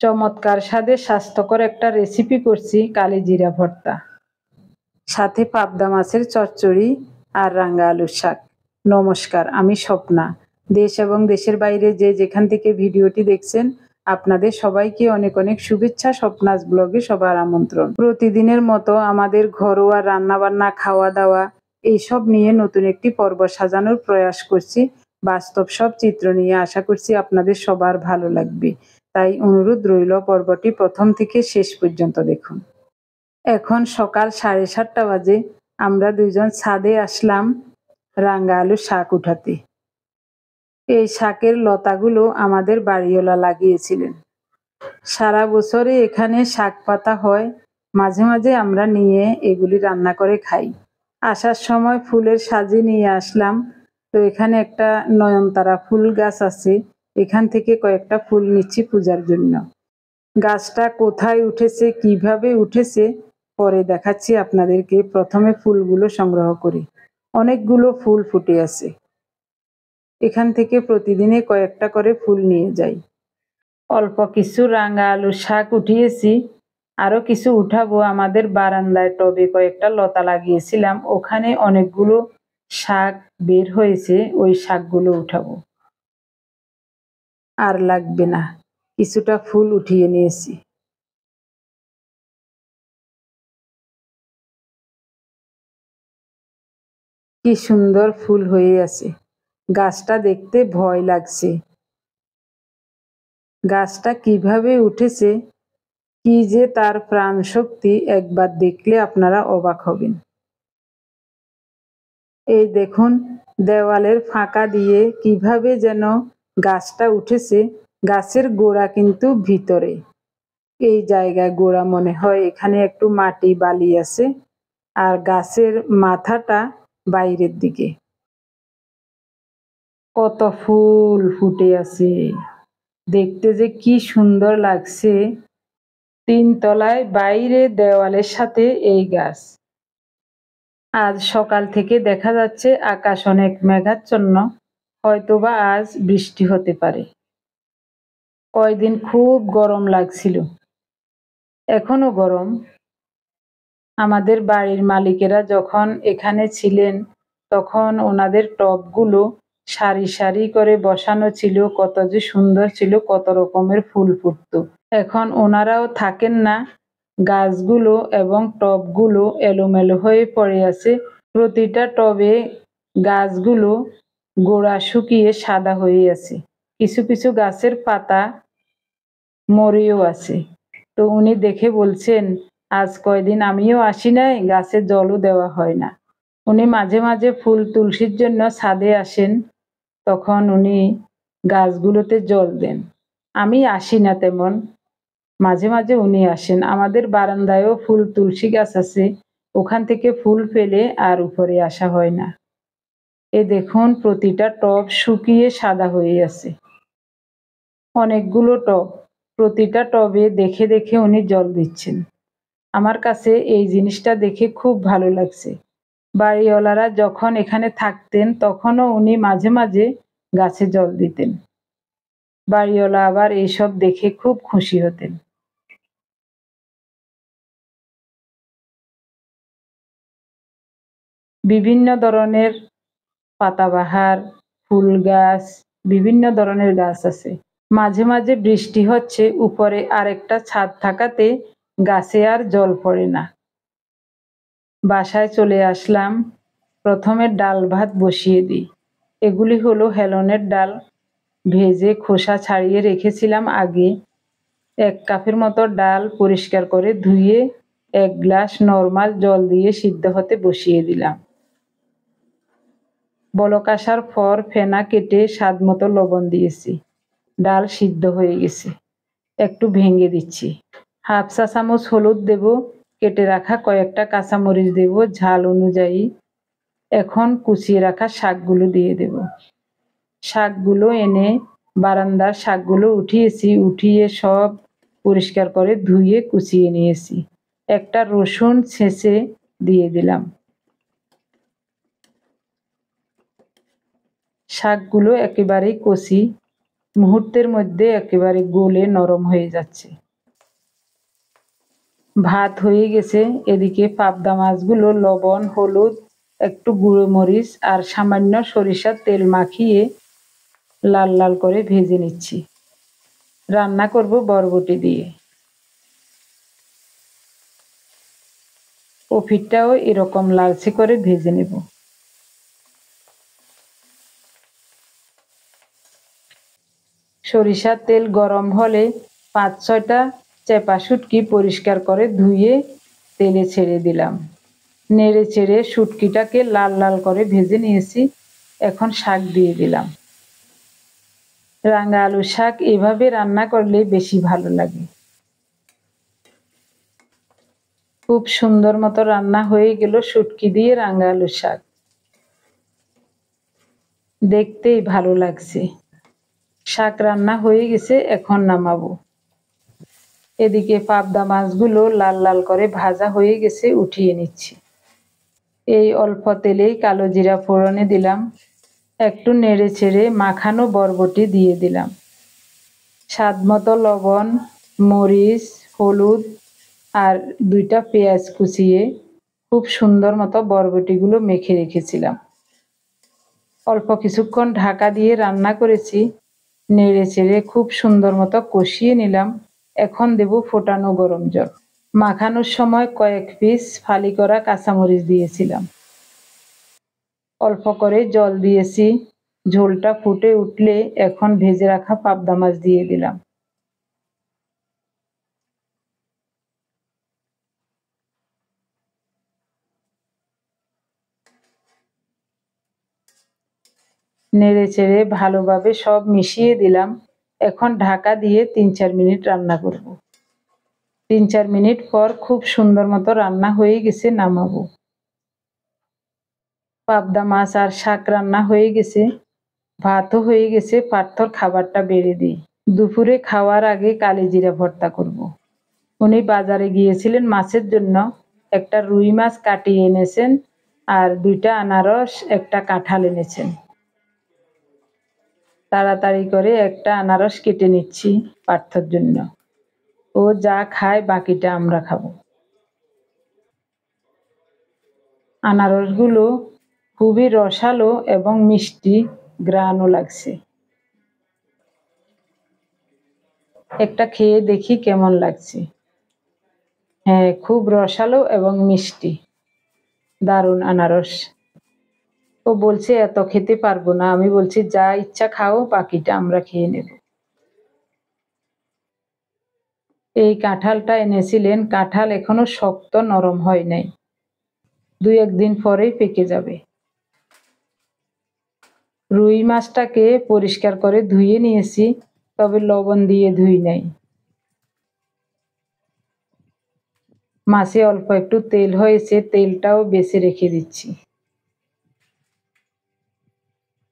চমৎকার স্বাদে স্বাস্থ্যকর একটা রেসিপি করছি, কালিজিরা ভর্তা, সাথে পাবদা মাছের চচ্চড়ি আর রাঙা আলুর শাক। নমস্কার, আমি স্বপ্না। দেশ এবং দেশের বাইরে যে যেখান থেকে ভিডিওটি দেখছেন, আপনাদের সবাইকে অনেক অনেক শুভেচ্ছা। স্বপ্নাস ব্লগে সবার আমন্ত্রণ। প্রতিদিনের মতো আমাদের ঘরোয়া রান্নাবান্না, খাওয়া দাওয়া এইসব নিয়ে নতুন একটি পর্ব সাজানোর প্রয়াস করছি। বাস্তব সব চিত্র নিয়ে আশা করছি আপনাদের সবার ভালো লাগবে। তাই অনুরোধ রইল, পর্বটি প্রথম থেকে শেষ পর্যন্ত দেখুন। এখন সকাল 7:30 বাজে। আমরা দুইজন ছাদে আসলাম রাঙা আলু শাক উঠাতে। এই শাকের লতাগুলো আমাদের বাড়িওয়ালা লাগিয়েছিলেন। সারা বছরে এখানে শাক পাতা হয়, মাঝে মাঝে আমরা নিয়ে এগুলি রান্না করে খাই। আসার সময় ফুলের সাজি নিয়ে আসলাম। তো এখানে একটা নয়নতারা ফুল গাছ আছে, এখান থেকে কয়েকটা ফুল নিচ্ছি পূজার জন্য। গাছটা কোথায় উঠেছে, কিভাবে উঠেছে পরে দেখাচ্ছি আপনাদেরকে। প্রথমে ফুলগুলো সংগ্রহ করি। অনেকগুলো ফুল ফুটে আছে, এখান থেকে প্রতিদিনে কয়েকটা করে ফুল নিয়ে যাই। অল্প কিছু রাঙা আলুর শাক উঠিয়েছি, আরো কিছু উঠাবো। আমাদের বারান্দায় টবে কয়েকটা লতা লাগিয়েছিলাম, ওখানে অনেকগুলো শাক বের হয়েছে, ওই শাকগুলো উঠাবো। আর লাগবে না, কিছুটা ফুল উঠিয়ে নিয়েছি। কি সুন্দর ফুল হয়ে আছে, গাছটা দেখতে ভয় লাগছে। গাছটা কিভাবে উঠেছে, কি যে তার প্রাণ শক্তি, একবার দেখলে আপনারা অবাক হবেন। এই দেখুন, দেওয়ালের ফাঁকা দিয়ে কিভাবে যেন গাছটা উঠেছে। গাছের গোড়া কিন্তু ভিতরে, এই জায়গায় গোড়া মনে হয়, এখানে একটু মাটি বালি আছে, আর গাছের মাথাটা বাইরের দিকে। কত ফুল ফুটে আছে, দেখতে যে কি সুন্দর লাগছে। 3 তলায়, বাইরে দেওয়ালের সাথে এই গাছ। আজ সকাল থেকে দেখা যাচ্ছে আকাশ অনেক মেঘাচ্ছন্ন, হয়তোবা আজ বৃষ্টি হতে পারে। কয়দিন খুব গরম লাগছিল, এখনো গরম। আমাদের বাড়ির মালিকেরা যখন এখানে ছিলেন, তখন ওনাদের টবগুলো সারি সারি করে বসানো ছিল, কত যে সুন্দর ছিল, কত রকমের ফুল ফুটতো। এখন ওনারাও থাকেন না, গাছগুলো এবং টবগুলো এলোমেলো হয়ে পড়ে আছে। প্রতিটা টবে গাছগুলো গোড়া শুকিয়ে সাদা হয়ে আছে, কিছু কিছু গাছের পাতা মরেও আছে। তো উনি দেখে বলছেন, আজ কয়দিন আমিও আসি নাই, গাছে জলও দেওয়া হয় না। উনি মাঝে মাঝে ফুল তুলসীর জন্য ছাদে আসেন, তখন উনি গাছগুলোতে জল দেন। আমি আসি না তেমন, মাঝে মাঝে উনি আসেন। আমাদের বারান্দায়ও ফুল তুলসী গাছ আছে, ওখান থেকে ফুল পেলে আর উপরে আসা হয় না। এ দেখুন, প্রতিটা টব শুকিয়ে সাদা হয়ে আছে, অনেকগুলো টব। প্রতিটা টবে দেখে দেখে উনি জল দিচ্ছেন। আমার কাছে এই জিনিসটা দেখে খুব ভালো লাগছে। বাড়িওয়ালারা যখন এখানে থাকতেন, তখনও উনি মাঝে মাঝে গাছে জল দিতেন। বাড়িওয়ালা আবার এইসব দেখে খুব খুশি হতেন। বিভিন্ন ধরনের পাতাবাহার, ফুল গাছ, বিভিন্ন ধরনের গাছ আছে। মাঝে মাঝে বৃষ্টি হচ্ছে, উপরে আরেকটা ছাদ থাকাতে গাছে আর জল পড়ে না। বাসায় চলে আসলাম। প্রথমে ডাল ভাত বসিয়ে দিই। এগুলি হলো হেলনের ডাল, ভেজে খোসা ছাড়িয়ে রেখেছিলাম আগে। 1 কাপের মতো ডাল পরিষ্কার করে ধুয়ে 1 গ্লাস নরমাল জল দিয়ে সিদ্ধ হতে বসিয়ে দিলাম। বলক আসার পর ফেনা কেটে স্বাদ মতো লবণ দিয়েছি। ডাল সিদ্ধ হয়ে গেছে, একটু ভেঙে দিচ্ছি। হাফ চা চামচ হলুদ দেব, কেটে রাখা কয়েকটা কাঁচামরিচ দেব ঝাল অনুযায়ী। এখন কুচিয়ে রাখা শাকগুলো দিয়ে দেব। শাকগুলো এনে বারান্দার শাকগুলো উঠিয়েছি, উঠিয়ে সব পরিষ্কার করে ধুয়ে কুচিয়ে নিয়েছি। একটা রসুন ছেঁচে দিয়ে দিলাম। শাকগুলো একেবারেই কচি, মুহূর্তের মধ্যে একেবারে গলে নরম হয়ে যাচ্ছে। ভাত হয়ে গেছে। এদিকে পাবদা মাছগুলো লবণ, হলুদ, একটু গুঁড়ো মরিচ আর সামান্য সরিষার তেল মাখিয়ে লাল লাল করে ভেজে নিচ্ছি। রান্না করব বরবটি দিয়ে। ও পিঠটাও এরকম লালচে করে ভেজে নেব। সরিষার তেল গরম হলে ৫-৬টা চেপা শুটকি পরিষ্কার করে ধুয়ে তেলে ছেড়ে দিলাম। নেড়ে চেড়ে শুটকিটাকে লাল লাল করে ভেজে নিয়েছি। এখন শাক দিয়ে দিলাম। রাঙা আলুর শাক এভাবে রান্না করলে বেশি ভালো লাগে। খুব সুন্দর মতো রান্না হয়ে গেল শুটকি দিয়ে রাঙা আলুর শাক। দেখতেই ভালো লাগছে। শাক রান্না হয়ে গেছে, এখন নামাবো। এদিকে পাবদা মাছগুলো লাল লাল করে ভাজা হয়ে গেছে, উঠিয়ে নিচ্ছি। এই অল্প তেলেই কালো জিরা ফোড়নে দিলাম। একটু নেড়ে ছেড়ে মাখানো বরবটি দিয়ে দিলাম। স্বাদ মতো লবণ, মরিচ, হলুদ আর 2টা পেঁয়াজ কুচিয়ে খুব সুন্দর মতো বরবটিগুলো মেখে রেখেছিলাম। অল্প কিছুক্ষণ ঢাকা দিয়ে রান্না করেছি। নেড়ে চেড়ে খুব সুন্দর মতো কষিয়ে নিলাম। এখন দেব ফোটানো গরম জল। মাখানোর সময় কয়েক পিস ফালি করা কাঁচামরিচ দিয়েছিলাম। অল্প করে জল দিয়েছি। ঝোলটা ফুটে উঠলে এখন ভেজে রাখা পাবদা মাছ দিয়ে দিলাম। নেড়ে চেড়ে ভালোভাবে সব মিশিয়ে দিলাম। এখন ঢাকা দিয়ে 3-4 মিনিট রান্না করব। 3-4 মিনিট পর খুব সুন্দর মতো রান্না হয়ে গেছে, নামাবো। পাবদা মাছ আর শাক রান্না হয়ে গেছে, ভাতও হয়ে গেছে। পার্থর খাবারটা বেড়ে দিই। দুপুরে খাওয়ার আগে কালিজিরা ভর্তা করব। উনি বাজারে গিয়েছিলেন মাছের জন্য। একটা রুই মাছ কাটিয়ে এনেছেন আর 2টা আনারস, একটা কাঁঠাল এনেছেন। তাড়াতাড়ি করে একটা আনারস কেটে নিচ্ছি পার্থর জন্য। ও যা খায় বাকিটা আমরা খাবো। আনারসগুলো খুবই রসালো এবং মিষ্টি, গ্রানও লাগছে। একটা খেয়ে দেখি কেমন লাগছে। হ্যাঁ, খুব রসালো এবং মিষ্টি, দারুণ আনারস। ও বলছে এত খেতে পারবো না। আমি বলছি যা ইচ্ছা খাও, বাকিটা আমরা খেয়ে নেব। এই কাঁঠালটা এনেছিলেন। কাঁঠাল এখনো শক্ত নরম হয় নাই, 2-1 দিন পরেই পেকে যাবে। রুই মাছটাকে পরিষ্কার করে ধুয়ে নিয়েছি, তবে লবণ দিয়ে ধুই নাই। মাছে অল্প একটু তেল হয়েছে, তেলটাও বেছে রেখে দিচ্ছি।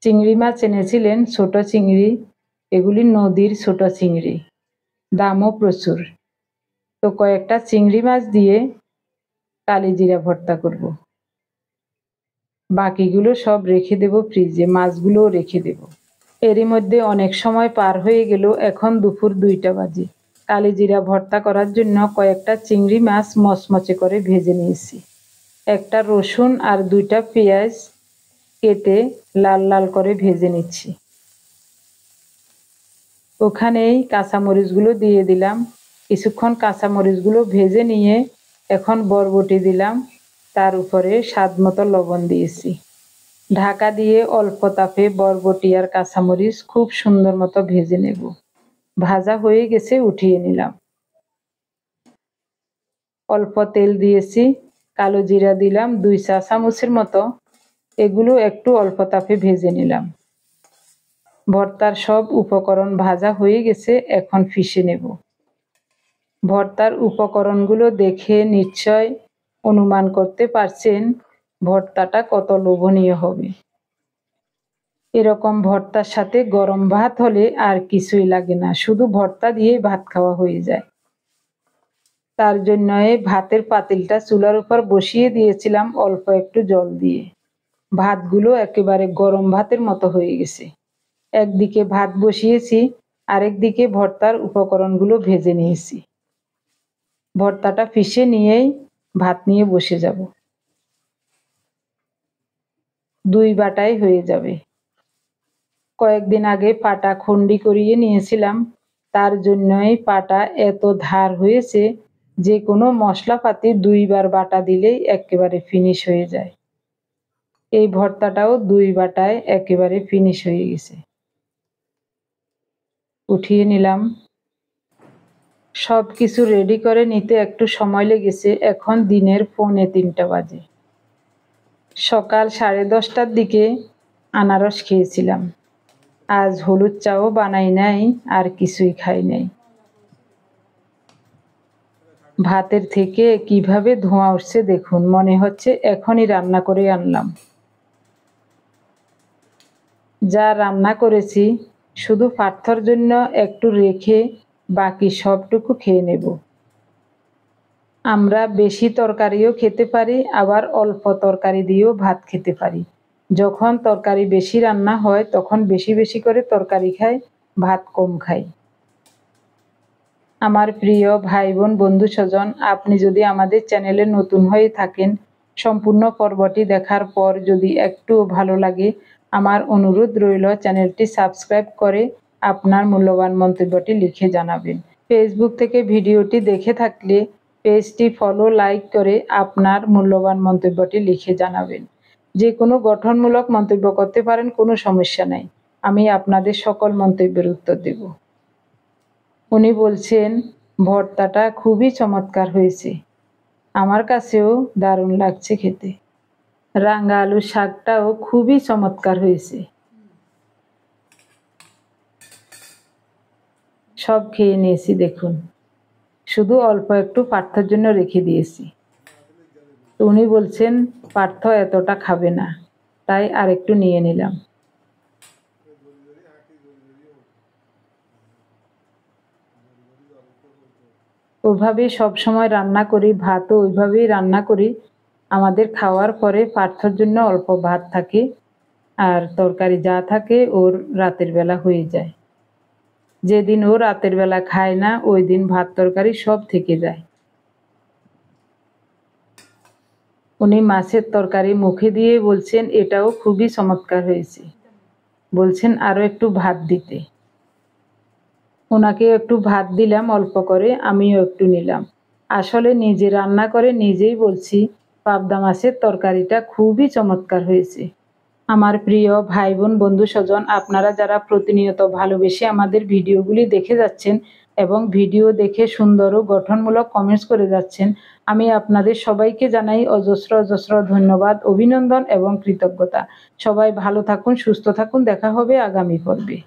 চিংড়ি মাছ এনেছিলেন, ছোট চিংড়ি। এগুলি নদীর ছোট চিংড়ি, দামও প্রচুর। তো কয়েকটা চিংড়ি মাছ দিয়ে কালিজিরা ভর্তা করব। বাকিগুলো সব রেখে দেব ফ্রিজে, মাছগুলোও রেখে দেব। এরই মধ্যে অনেক সময় পার হয়ে গেল। এখন দুপুর 2টা বাজে। কালিজিরা ভর্তা করার জন্য কয়েকটা চিংড়ি মাছ মচমচে করে ভেজে নিয়েছি। একটা রসুন আর 2টা পেঁয়াজ কেটে লাল লাল করে ভেজে নিচ্ছি। ওখানেই কাঁচামরিচগুলো দিয়ে দিলাম। কিছুক্ষণ কাঁচামরিচগুলো ভেজে নিয়ে এখন বরবটি দিলাম। তার উপরে স্বাদ মতো লবণ দিয়েছি। ঢাকা দিয়ে অল্প তাপে বরবটি আর কাঁচামরিচ খুব সুন্দর মতো ভেজে নেব। ভাজা হয়ে গেছে, উঠিয়ে নিলাম। অল্প তেল দিয়েছি। কালো জিরা দিলাম 2 চা চামচের মতো। এগুলো একটু অল্প তাপে ভেজে নিলাম। ভর্তার সব উপকরণ ভাজা হয়ে গেছে, এখন পিষে নেব। ভর্তার উপকরণগুলো দেখে নিশ্চয় অনুমান করতে পারছেন ভর্তাটা কত লোভনীয় হবে। এরকম ভর্তার সাথে গরম ভাত হলে আর কিছুই লাগে না, শুধু ভর্তা দিয়ে ভাত খাওয়া হয়ে যায়। তার জন্য ভাতের পাতিলটা চুলার উপর বসিয়ে দিয়েছিলাম অল্প একটু জল দিয়ে। ভাতগুলো একেবারে গরম ভাতের মতো হয়ে গেছে। একদিকে ভাত বসিয়েছি, আরেকদিকে ভর্তার উপকরণগুলো ভেজে নিয়েছি। ভর্তাটা পিষে নিয়েই ভাত নিয়ে বসে যাব। 2 বাটায় হয়ে যাবে। কয়েকদিন আগে পাটা খন্ডি করিয়ে নিয়েছিলাম, তার জন্যই পাটা এত ধার হয়েছে। যে কোনো মশলাপাতি 2 বার বাটা দিলেই একেবারে ফিনিশ হয়ে যায়। এই ভর্তাটাও 2 বাটায় একেবারে ফিনিশ হয়ে গেছে। উঠিয়ে নিলাম। সব কিছু রেডি করে নিতে একটু সময় লেগেছে। এখন দিনের 2:45 বাজে। সকাল 10:30টার দিকে আনারস খেয়েছিলাম। আজ হলুদ চাও বানাই নাই, আর কিছুই খাই নাই। ভাতের থেকে কিভাবে ধোঁয়া উঠছে দেখুন, মনে হচ্ছে এখনই রান্না করে আনলাম। যা রান্না করেছি শুধু পার্থর জন্য একটু রেখে বাকি সবটুকু খেয়ে নেব। আমরা বেশি তরকারিও খেতে পারি, আবার অল্প তরকারি দিয়েও ভাত খেতে পারি। যখন তরকারি বেশি রান্না হয় তখন বেশি বেশি করে তরকারি খাই, ভাত কম খাই। আমার প্রিয় ভাই বোন বন্ধু স্বজন, আপনি যদি আমাদের চ্যানেলে নতুন হয়ে থাকেন, সম্পূর্ণ পর্বটি দেখার পর যদি একটু ভালো লাগে, আমার অনুরোধ রইল চ্যানেলটি সাবস্ক্রাইব করে আপনার মূল্যবান মন্তব্যটি লিখে জানাবেন। ফেসবুক থেকে ভিডিওটি দেখে থাকলে পেজটি ফলো লাইক করে আপনার মূল্যবান মন্তব্যটি লিখে জানাবেন। যে কোনো গঠনমূলক মন্তব্য করতে পারেন, কোনো সমস্যা নাই। আমি আপনাদের সকল মন্তব্যের উত্তর দেব। উনি বলছেন ভর্তাটা খুবই চমৎকার হয়েছে। আমার কাছেও দারুণ লাগছে খেতে। রাঙা আলুর শাকটাও খুবই চমৎকার হয়েছে। সব খেয়ে নিয়েছি দেখুন, শুধু অল্প একটু পার্থর জন্য রেখে দিয়েছি। তো উনি বলছেন পার্থ এতটা খাবে না, তাই আরেকটু নিয়ে নিলাম। ওইভাবেই সবসময় রান্না করি, ভাতও ওইভাবেই রান্না করি। আমাদের খাওয়ার পরে পার্থর জন্য অল্প ভাত থাকে, আর তরকারি যা থাকে ওর রাতের বেলা হয়ে যায়। যেদিন ও রাতের বেলা খায় না ওই দিন ভাত তরকারি সব থেকে যায়। উনি মাছের তরকারি মুখে দিয়ে বলছেন এটাও খুবই চমৎকার হয়েছে। বলছেন আরও একটু ভাত দিতে। ওনাকে একটু ভাত দিলাম অল্প করে, আমিও একটু নিলাম। আসলে নিজে রান্না করে নিজেই বলছি পাবদা মাছের তরকারিটা খুবই চমৎকার হয়েছে। আমার প্রিয় ভাই বোন বন্ধু স্বজন, আপনারা যারা প্রতিনিয়ত ভালোবেসে আমাদের ভিডিওগুলি দেখে যাচ্ছেন এবং ভিডিও দেখে সুন্দর ও গঠনমূলক কমেন্টস করে যাচ্ছেন, আমি আপনাদের সবাইকে জানাই অজস্র অজস্র ধন্যবাদ, অভিনন্দন এবং কৃতজ্ঞতা। সবাই ভালো থাকুন, সুস্থ থাকুন। দেখা হবে আগামী পর্বে।